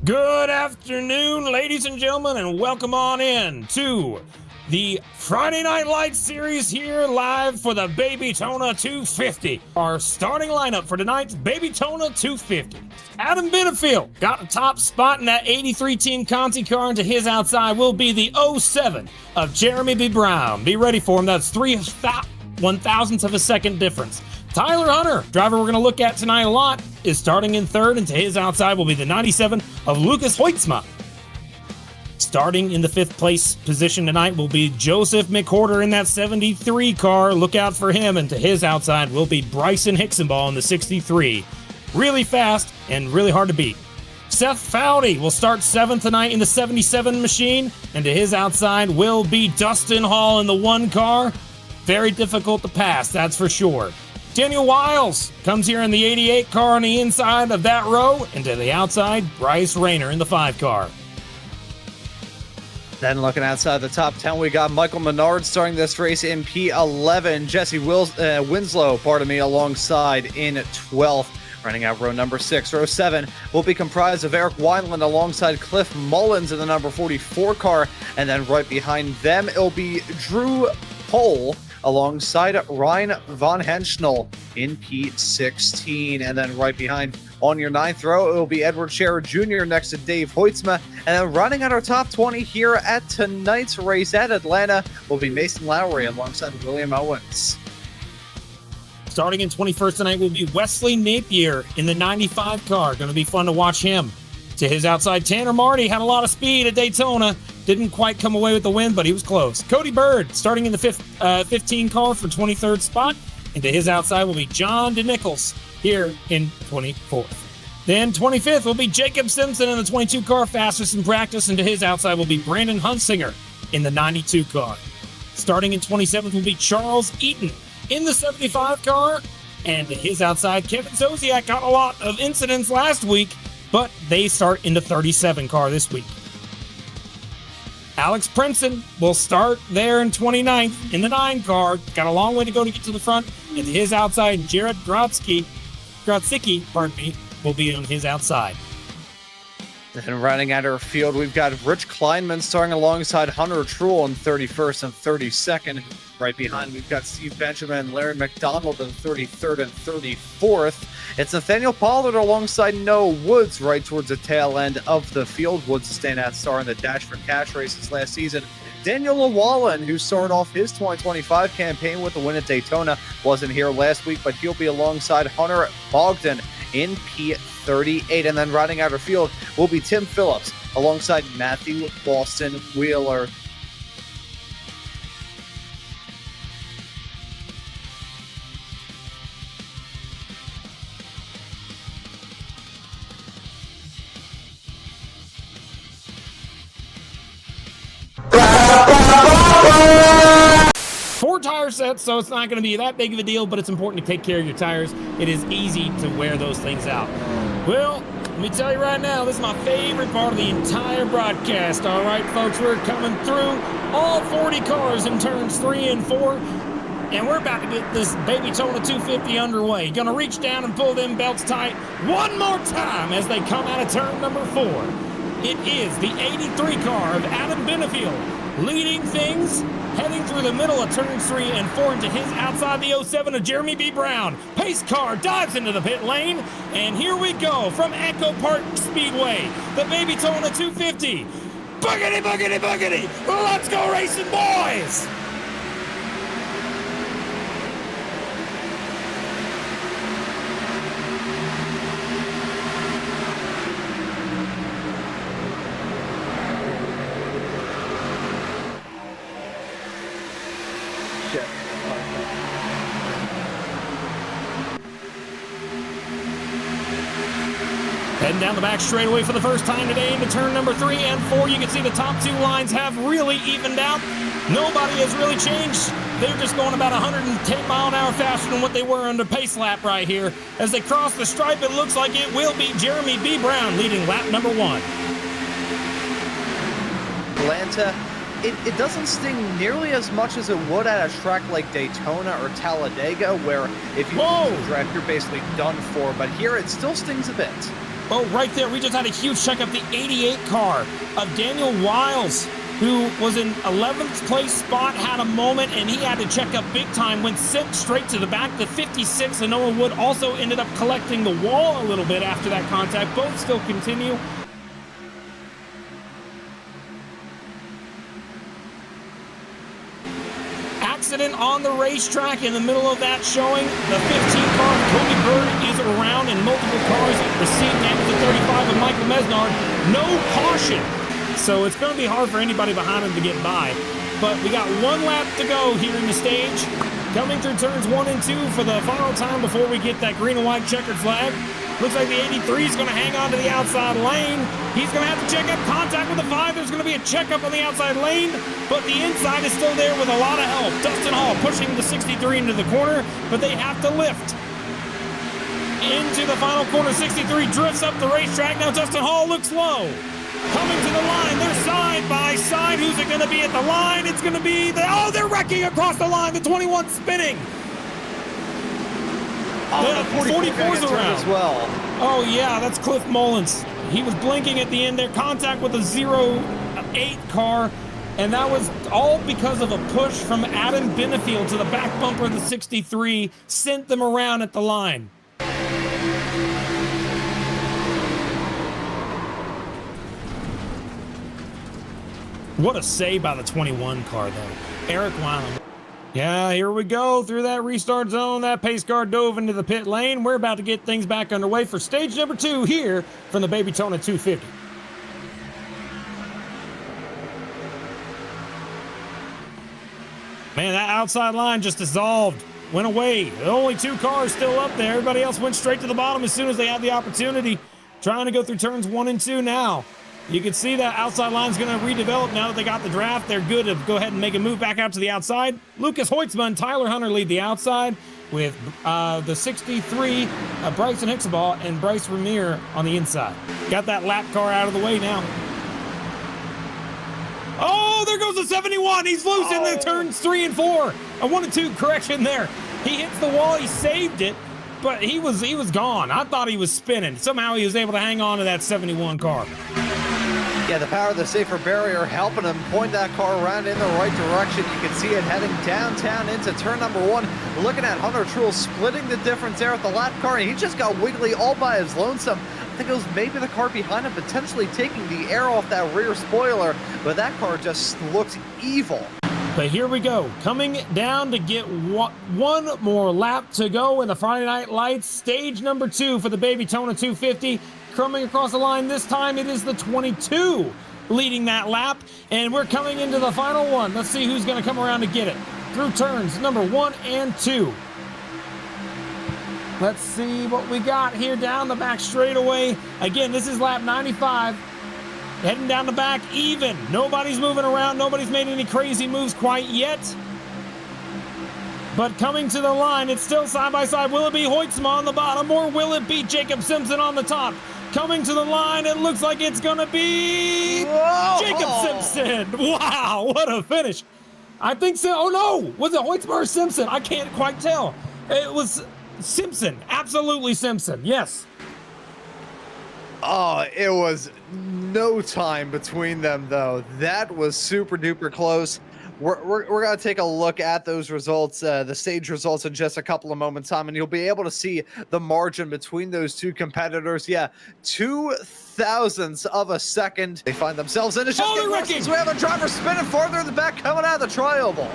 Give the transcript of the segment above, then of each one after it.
Good afternoon, ladies and gentlemen, and welcome on in to the Friday Night Lights series here live for the Babytona 250. Our starting lineup for tonight's Babytona 250. Adam Benefield got a top spot in that 83 Team Conti car, and to his outside will be the 07 of Jeremy B. Brown. Be ready for him. That's 3/1000th of a second difference. Tyler Hunter, driver we're going to look at tonight a lot, is starting in third, and to his outside will be the 97 of Lucas Hoytsma. Starting in the 5th place position tonight will be Joseph McWhorter in that 73 car. Look out for him, and to his outside will be Bryson Hicksonball in the 63. Really fast and really hard to beat. Seth Foudy will start 7th tonight in the 77 machine, and to his outside will be Dustin Hall in the 1 car. Very difficult to pass, that's for sure. Daniel Wiles comes here in the 88 car on the inside of that row, and to the outside, Bryce Rayner in the 5 car. Then looking outside the top 10, we got Michael Menard starting this race in P11. Jesse Winslow, alongside in 12th. Running out row number 6. Row 7 will be comprised of Eric Wineland alongside Cliff Mullins in the number 44 car. And then right behind them, it'll be Drew Pohl alongside Ryan Von Henschel in P16. And then right behind on your 9th row, it will be Edward Scherer Jr. next to Dave Hoytsma. And then running out our top 20 here at tonight's race at Atlanta will be Mason Lowry alongside William Owens. Starting in 21st tonight will be Wesley Napier in the 95 car. Going to be fun to watch him. To his outside, Tanner Marty had a lot of speed at Daytona. Didn't quite come away with the win, but he was close. Cody Bird starting in the 15 car for 23rd spot. And to his outside will be John DeNichols here in 24th. Then 25th will be Jacob Simpson in the 22 car, fastest in practice. And to his outside will be Brandon Hunsinger in the 92 car. Starting in 27th will be Charles Eaton in the 75 car. And to his outside, Kevin Zosiak got a lot of incidents last week, but they start in the 37 car this week. Alex Princeton will start there in 29th in the 9 car. Got a long way to go to get to the front. And to his outside, Jared Grodzicki, will be on his outside. And running out our field, we've got Rich Kleinman starting alongside Hunter Truel in 31st and 32nd. Right behind, we've got Steve Benjamin and Larry McDonald in 33rd and 34th. It's Nathaniel Pollard alongside Noah Woods right towards the tail end of the field. Woods, a standout star in the Dash for Cash races last season. Daniel Llewellyn, who started off his 2025 campaign with a win at Daytona, wasn't here last week, but he'll be alongside Hunter Bogdan in P38. And then riding out our field will be Tim Phillips alongside Matthew Boston Wheeler. Four tire sets, so it's not going to be that big of a deal, but it's important to take care of your tires. It is easy to wear those things out. Well, let me tell you right now, this is my favorite part of the entire broadcast. All right, folks, we're coming through all 40 cars in turns 3 and 4, and we're about to get this Babytona 250 underway. Going to reach down and pull them belts tight one more time as they come out of turn number 4. It is the 83 car of Adam Benefield leading things, heading through the middle of turns 3 and 4 into his outside the 07 of Jeremy B. Brown. Pace car dives into the pit lane, and here we go from EchoPark Speedway, the Babytona 250. Boogity, boogity, boogity! Let's go racing, boys! Heading down the back straightaway for the first time today into turn number 3 and 4. You can see the top 2 lines have really evened out. Nobody has really changed. They're just going about 110 mile an hour faster than what they were under pace lap right here. As they cross the stripe, it looks like it will be Jeremy B. Brown leading lap number 1. Atlanta, it doesn't sting nearly as much as it would at a track like Daytona or Talladega, where if you lose the track, you're basically done for. But here, it still stings a bit. Oh, right there, we just had a huge checkup. The 88 car of Daniel Wiles, who was in 11th place spot, had a moment, and he had to check up big time, went sent straight to the back. The 56, and Noah Wood also ended up collecting the wall a little bit after that contact. Both still continue. Accident on the racetrack in the middle of that showing. The 15 car of Cody Bird is around, and multiple cars received damage at 35 of Michael Mesnard. No caution. So it's going to be hard for anybody behind him to get by. But we got one lap to go here in the stage. Coming through turns 1 and 2 for the final time before we get that green and white checkered flag. Looks like the 83 is going to hang on to the outside lane. He's going to have to check up contact with the 5. There's going to be a checkup on the outside lane, but the inside is still there with a lot of help. Dustin Hall pushing the 63 into the corner, but they have to lift. Into the final corner, 63 drifts up the racetrack. Now Dustin Hall looks low. Coming to the line, they're side by side. Who's it going to be at the line? It's going to be oh, they're wrecking across the line. The 21 spinning. The 44's around as well. Oh yeah, that's Cliff Mullins. He was blinking at the end there. Contact with a 08 car, and that was all because of a push from Adam Benefield to the back bumper of the 63, sent them around at the line. What a save by the 21 car, though. Eric Wyland. Yeah, here we go. Through that restart zone, that pace car dove into the pit lane. We're about to get things back underway for stage number 2 here from the Baby Tona 250. Man, that outside line just dissolved. Went away. Only 2 cars still up there. Everybody else went straight to the bottom as soon as they had the opportunity. Trying to go through turns 1 and 2 now. You can see that outside line's going to redevelop now that they got the draft. They're good to go ahead and make a move back out to the outside. Lucas Hoitzma and Tyler Hunter lead the outside with the 63, Bryson Hicksaball and Bryce Ramier on the inside. Got that lap car out of the way now. Oh, there goes the 71. He's loose in the turns 3 and 4. A 1 and 2 correction there. He hits the wall. He saved it, but he was gone. I thought he was spinning. Somehow he was able to hang on to that 71 car. Yeah, the power of the safer barrier helping him point that car around in the right direction. You can see it heading downtown into turn number 1. Looking at Hunter Truex splitting the difference there at the lap car, and he just got wiggly all by his lonesome. I think it was maybe the car behind him potentially taking the air off that rear spoiler, but that car just looked evil. But here we go, coming down to get one more lap to go in the Friday Night Lights, stage number 2 for the Baby Tona 250. Coming across the line this time, it is the 22 leading that lap, and we're coming into the final one. Let's see who's going to come around to get it through turns number 1 and 2. Let's see what we got here down the back straightaway. Again, this is lap 95. Heading down the back even. Nobody's moving around. Nobody's made any crazy moves quite yet. But coming to the line, it's still side by side. Will it be Hoitzma on the bottom, or will it be Jacob Simpson on the top? Coming to the line, it looks like it's going to be Jacob Simpson. Wow, what a finish. I think so. Oh, no. Was it Hoitzma or Simpson? I can't quite tell. It was Simpson. Absolutely Simpson. Yes. Oh, it was no time between them, though. That was super duper close. We're going to take a look at those results, the stage results, in just a couple of moments' time, and you'll be able to see the margin between those two competitors. Yeah, 0.02 of a second. They find themselves in. It's just getting worse as we have a driver spinning farther in the back coming out of the tri-oval.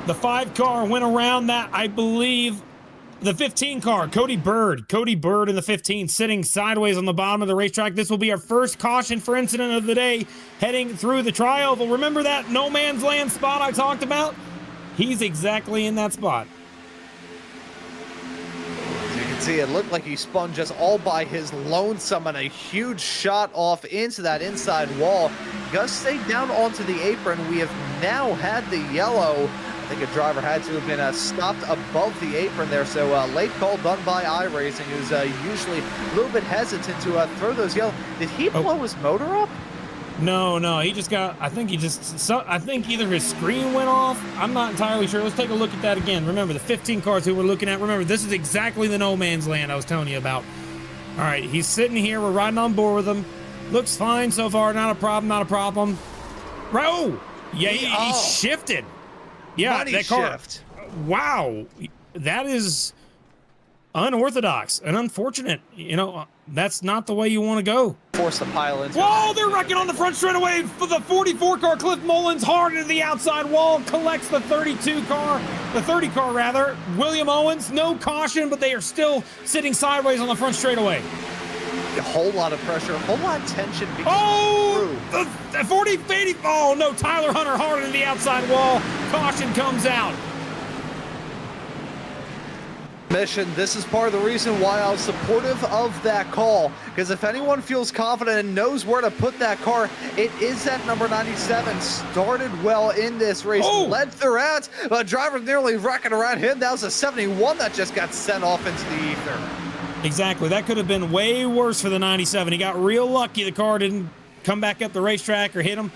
The 5 car went around that, I believe. The 15 car, Cody Bird in the 15, sitting sideways on the bottom of the racetrack. This will be our first caution for incident of the day, heading through the tri-oval. Remember that no man's land spot I talked about? He's exactly in that spot. As you can see, it looked like he spun just all by his lonesome, and a huge shot off into that inside wall. Gus stayed down onto the apron. We have now had the yellow. I think a driver had to have been stopped above the apron there, so late call done by iRacing, who's usually a little bit hesitant to throw those yellow. Did he blow his motor up? No, he just got, I think either his screen went off. I'm not entirely sure. Let's take a look at that again. Remember, the 15 cars who we're looking at, remember, this is exactly the no man's land I was telling you about. All right, he's sitting here. We're riding on board with him. Looks fine so far. Not a problem. Not a problem. Right. Oh, yeah, he shifted. Yeah, Money that car. shift. Wow, that is unorthodox and unfortunate. You know, that's not the way you want to go. Force the pile into. Whoa, they're wrecking on the front straightaway for the 44 car. Cliff Mullins hard into the outside wall, collects the 32 car, the 30 car rather. William Owens, no caution, but they are still sitting sideways on the front straightaway. A whole lot of pressure, a whole lot of tension. Oh, the 40, 80. Oh no, Tyler Hunter hard into the outside wall. Caution comes out. Mission. This is part of the reason why I was supportive of that call, because if anyone feels confident and knows where to put that car, it is that number 97. Started well in this race, led throughout, but driver nearly wrecking around him. That was a 71 that just got sent off into the ether. Exactly, that could have bbeen way worse for the 97. He got real lucky the car didn't come back up the racetrack or hit him.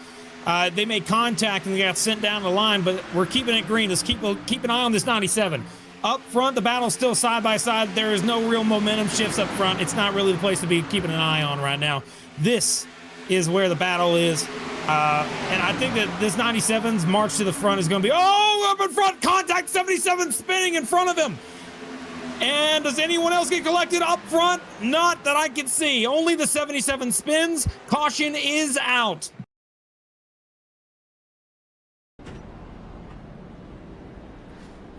They made contact and they got sent down the line, but we're keeping it green. Let's keep an eye on this 97. Up front, the battle's still side by side. There is no real momentum shifts up front. It's not really the place to be keeping an eye on right now. This is where the battle is. And I think that this 97's march to the front is going to be, up in front, contact 77 spinning in front of him. And does anyone else get collected up front? Not that I can see. Only the 77 spins. Caution is out.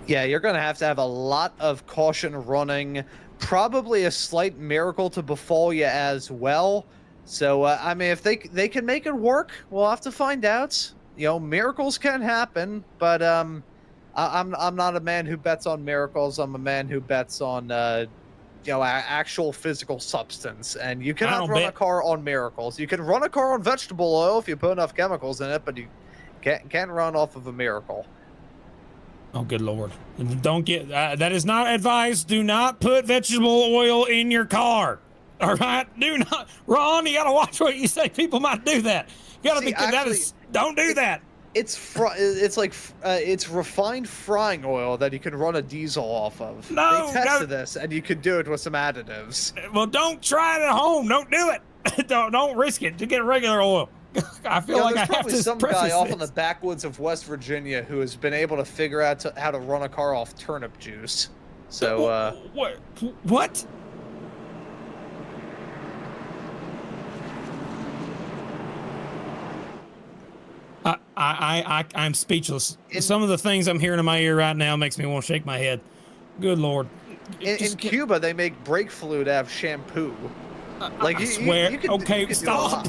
Yeah, you're going to have a lot of caution running. Probably a slight miracle to befall you as well. So, I mean, if they can make it work, we'll have to find out. You know, miracles can happen, but I'm not a man who bets on miracles. I'm a man who bets on you know, actual physical substance. And you cannot run a car on miracles. You can run a car on vegetable oil if you put enough chemicals in it, but you can't run off of a miracle. Oh, good Lord. Don't get, that is not advice. Do not put vegetable oil in your car. All right? Do not. Ron, you got to watch what you say. People might do that. You got to be, don't do that. It's refined frying oil that you can run a diesel off of. No, they tested this, and you could do it with some additives. Well, don't try it at home. Don't do it. don't risk it to get regular oil. I feel like I have to some guy off in the backwoods of West Virginia who has been able to figure out how to run a car off turnip juice. So, what? I'm speechless. Some of the things I'm hearing in my ear right now makes me want to shake my head. Good Lord. In Cuba, they make brake fluid out of shampoo. I swear. Okay, stop.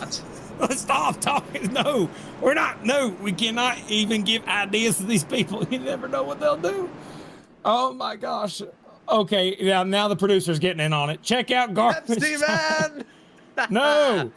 Stop talking. No, we're not. No, we cannot even give ideas to these people. You never know what they'll do. Oh my gosh. Okay, yeah. Now the producer's getting in on it. Check out garbage. Pepsi Man. No.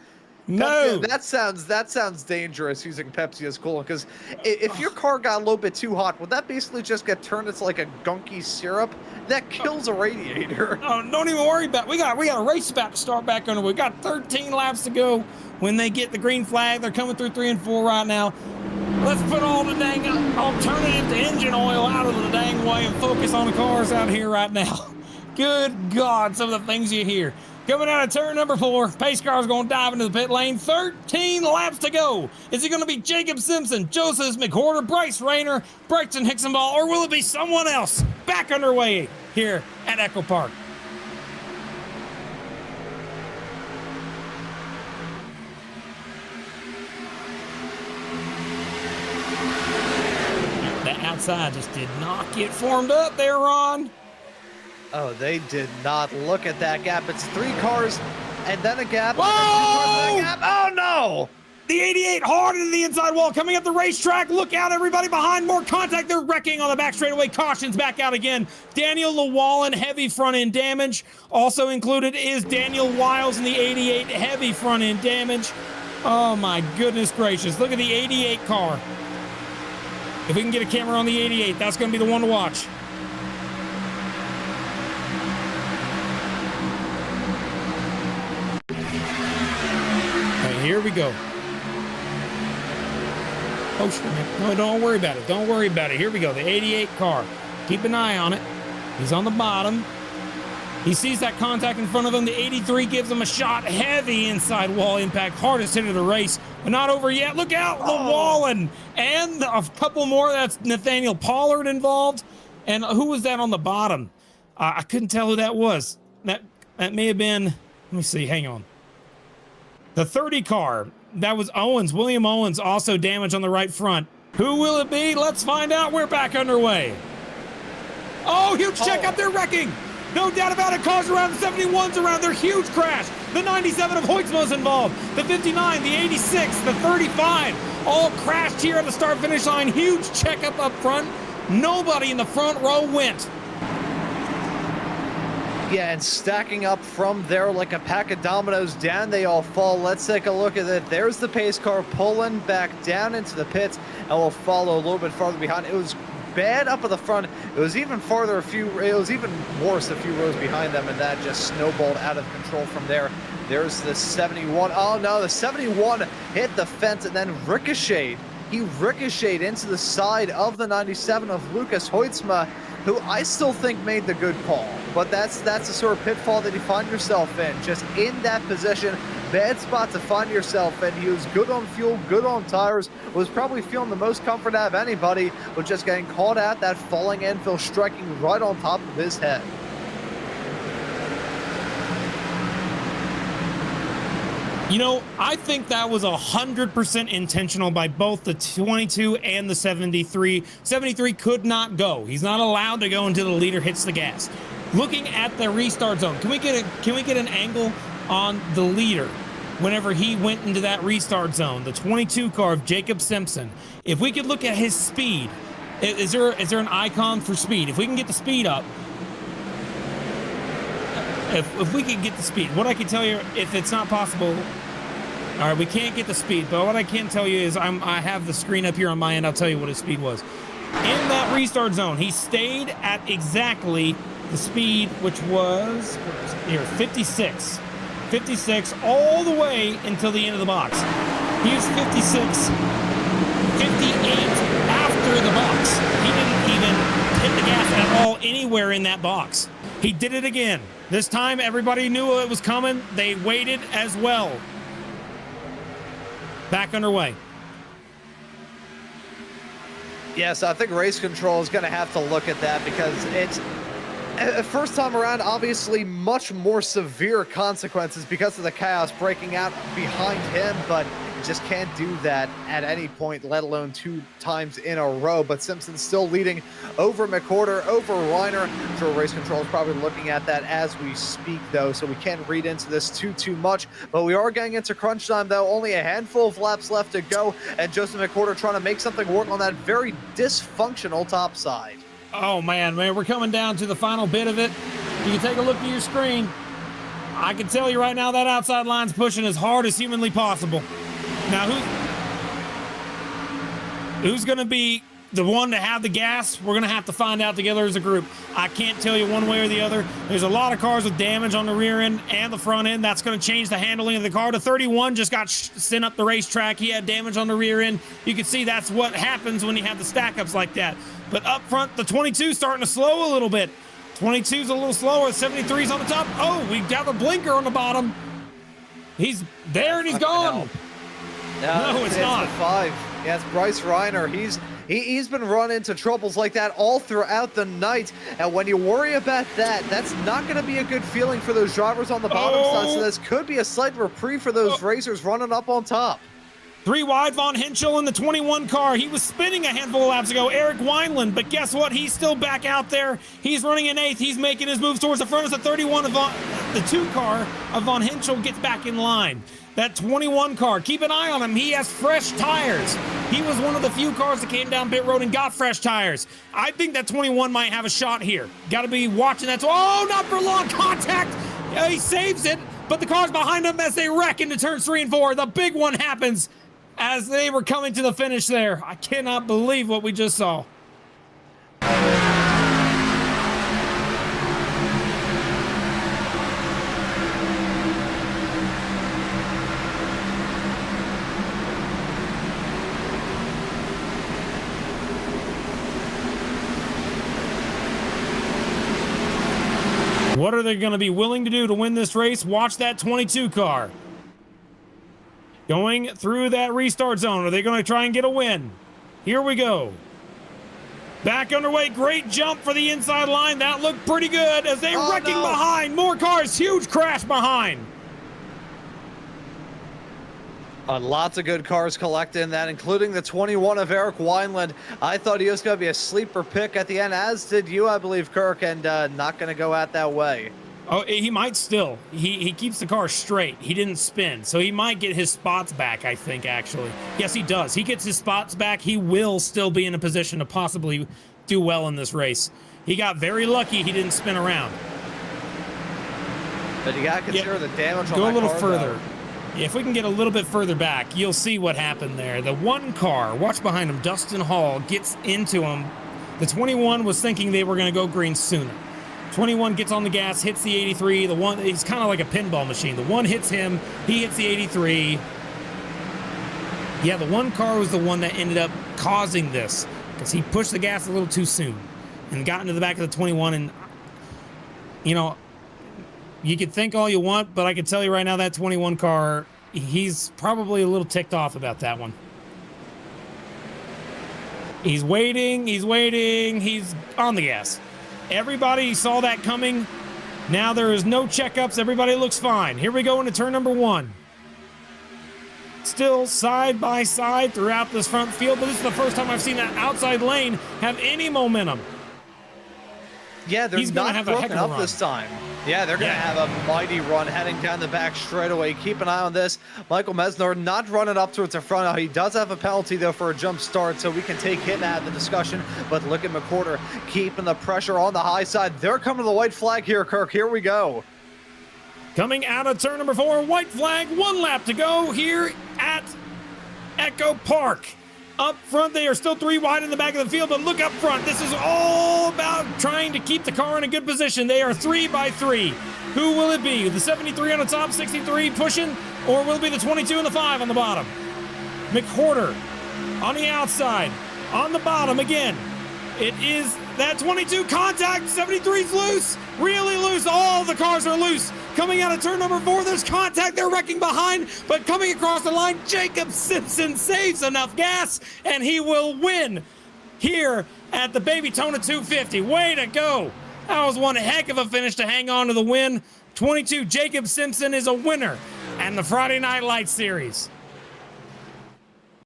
No. That sounds dangerous using Pepsi as coolant, because if your car got a little bit too hot, would that basically just get turned into like a gunky syrup? That kills a radiator. Oh, don't even worry about it. We got a race about to start back under. We got 13 laps to go when they get the green flag. They're coming through 3 and 4 right now. Let's put all the dang alternative to engine oil out of the dang way and focus on the cars out here right now. Good God, some of the things you hear. Coming out of turn number 4, pace car's going to dive into the pit lane. 13 laps to go. Is it going to be Jacob Simpson, Joseph McWhorter, Bryce Rayner, Bryson Hicksonball, or will it be someone else back underway here at EchoPark? That outside just did not get formed up there, Ron. Oh, they did not look at that gap. It's 3 cars and then a gap. Whoa! And then 2 cars and a gap. Oh, no! The 88 hard into the inside wall, coming up the racetrack. Look out, everybody behind. More contact. They're wrecking on the back straightaway. Cautions back out again. Daniel Llewellyn, heavy front end damage. Also included is Daniel Wiles in the 88, heavy front end damage. Oh, my goodness gracious. Look at the 88 car. If we can get a camera on the 88, that's going to be the one to watch. Here we go. Oh, shit. No, don't worry about it. Don't worry about it. Here we go. The 88 car. Keep an eye on it. He's on the bottom. He sees that contact in front of him. The 83 gives him a shot. Heavy inside wall impact. Hardest hit of the race. But not over yet. Look out. The wall and a couple more. That's Nathaniel Pollard involved. And who was that on the bottom? I couldn't tell who that was. That may have been, let me see. Hang on. The 30 car. That was Owens. William Owens also damaged on the right front. Who will it be? Let's find out. We're back underway. Oh, huge check up there wrecking. No doubt about it. Cars around, the 71's around. They're huge crash. The 97 of Hoytsma's involved. The 59, the 86, the 35. All crashed here at the start-finish line. Huge checkup up front. Nobody in the front row went. Yeah, and stacking up from there like a pack of dominoes, down they all fall. Let's take a look at it. There's the pace car pulling back down into the pits, and we'll follow a little bit farther behind. It was bad up at the front. It was even farther it was even worse a few rows behind them, and that just snowballed out of control from there. There's the 71. Oh no, the 71 hit the fence and then ricocheted. He ricocheted into the side of the 97 of Lucas Hoytsma, who I still think made the good call. But that's the sort of pitfall that you find yourself in, just in that position. Bad spot to find yourself in. He was good on fuel, good on tires, was probably feeling the most comfort out of anybody, but just getting caught out, that falling anvil striking right on top of his head. You know, I think that was 100% intentional by both the 22 and the 73. 73 could not go. He's not allowed to go until the leader hits the gas. Looking at the restart zone, can we get an angle on the leader whenever he went into that restart zone? The 22 car of Jacob Simpson. If we could look at his speed, is there an icon for speed? If we can get the speed up. If we can get the speed, what I can tell you, if it's not possible, all right, we can't get the speed, but what I can tell you is I have the screen up here on my end. I'll tell you what his speed was. In that restart zone, he stayed at exactly the speed, which was here, 56. 56 all the way until the end of the box. He was 56, 58 after the box. He didn't even hit the gas at all anywhere in that box. He did it again. This time, everybody knew it was coming. They waited as well. Back underway. Yes, I think race control is going to have to look at that because it's first time around, obviously much more severe consequences because of the chaos breaking out behind him, but just can't do that at any point, let alone 2 times in a row. But Simpson's still leading over McWhorter, over Reiner. I'm sure race control is probably looking at that as we speak, though, so we can't read into this too much. But we are getting into crunch time, though. Only a handful of laps left to go, and Joseph McWhorter trying to make something work on that very dysfunctional top side. Oh, man, we're coming down to the final bit of it. You can take a look at your screen. I can tell you right now that outside line's pushing as hard as humanly possible. Now, who's going to be the one to have the gas? We're going to have to find out together as a group. I can't tell you one way or the other. There's a lot of cars with damage on the rear end and the front end. That's going to change the handling of the car. The 31 just got sent up the racetrack. He had damage on the rear end. You can see that's what happens when you have the stack-ups like that. But up front, the 22 starting to slow a little bit. 22's a little slower. 73's on the top. Oh, we got the blinker on the bottom. He's there and he's gone. No, it's not. The 5. Yeah, it's Bryce Reiner. He's been run into troubles like that all throughout the night. And when you worry about that, that's not going to be a good feeling for those drivers on the bottom side. So this could be a slight reprieve for those racers running up on top. 3 wide, Von Henschel in the 21 car. He was spinning a handful of laps ago, Eric Wineland, but guess what? He's still back out there. He's running in 8th. He's making his moves towards the front as the 31 of the 2 car of Von Henschel gets back in line. That 21 car, keep an eye on him. He has fresh tires. He was one of the few cars that came down pit road and got fresh tires. I think that 21 might have a shot here. Got to be watching that. Oh, not for long contact. Yeah, he saves it, but the cars behind him as they wreck into turns 3 and 4. The big one happens as they were coming to the finish there. I cannot believe what we just saw. What are they going to be willing to do to win this race? Watch that 22 car. Going through that restart zone. Are they going to try and get a win? Here we go. Back underway. Great jump for the inside line. That looked pretty good as they're wrecking behind. More cars. Huge crash behind. Lots of good cars collected in that, including the 21 of Eric Wineland. I thought he was going to be a sleeper pick at the end, as did you, I believe, Kirk, and not going to go out that way. Oh, he might still. He keeps the car straight. He didn't spin, so he might get his spots back, I think, actually. Yes, he does. He gets his spots back. He will still be in a position to possibly do well in this race. He got very lucky he didn't spin around. But you got to consider the damage on Go a that little car, further. though. If we can get a little bit further back, you'll see what happened there. The one car, watch behind him, Dustin Hall gets into him. The 21 was thinking they were going to go green sooner. 21 gets on the gas, hits the 83. The one, he's kind of like a pinball machine. The one hits him, he hits the 83. Yeah, the one car was the one that ended up causing this because he pushed the gas a little too soon and got into the back of the 21. And, you know, you could think all you want, but I can tell you right now that 21 car, he's probably a little ticked off about that one. He's waiting, he's on the gas. Everybody saw that coming. Now there is no checkups. Everybody looks fine. Here we go into turn number 1. Still side by side throughout this front field, but this is the first time I've seen that outside lane have any momentum. Yeah, they're not broken up this time. Yeah, they're going to have a mighty run heading down the back straightaway. Keep an eye on this. Michael Mesner not running up towards the front. He does have a penalty, though, for a jump start, so we can take him out of the discussion. But look at McWhorter keeping the pressure on the high side. They're coming to the white flag here, Kirk. Here we go. Coming out of turn number 4, white flag, 1 lap to go here at EchoPark. Up front, they are still 3 wide in the back of the field, but look up front. This is all about trying to keep the car in a good position. They are 3 by 3. Who will it be? The 73 on the top, 63 pushing, or will it be the 22 and the 5 on the bottom? McWhorter on the outside, on the bottom again. It is that 22 contact, 73's loose, really loose. All the cars are loose. Coming out of turn number 4, there's contact. They're wrecking behind, but coming across the line, Jacob Simpson saves enough gas, and he will win here at the Baby Tona 250. Way to go. That was one heck of a finish to hang on to the win. 22, Jacob Simpson is a winner and the Friday Night Lights Series.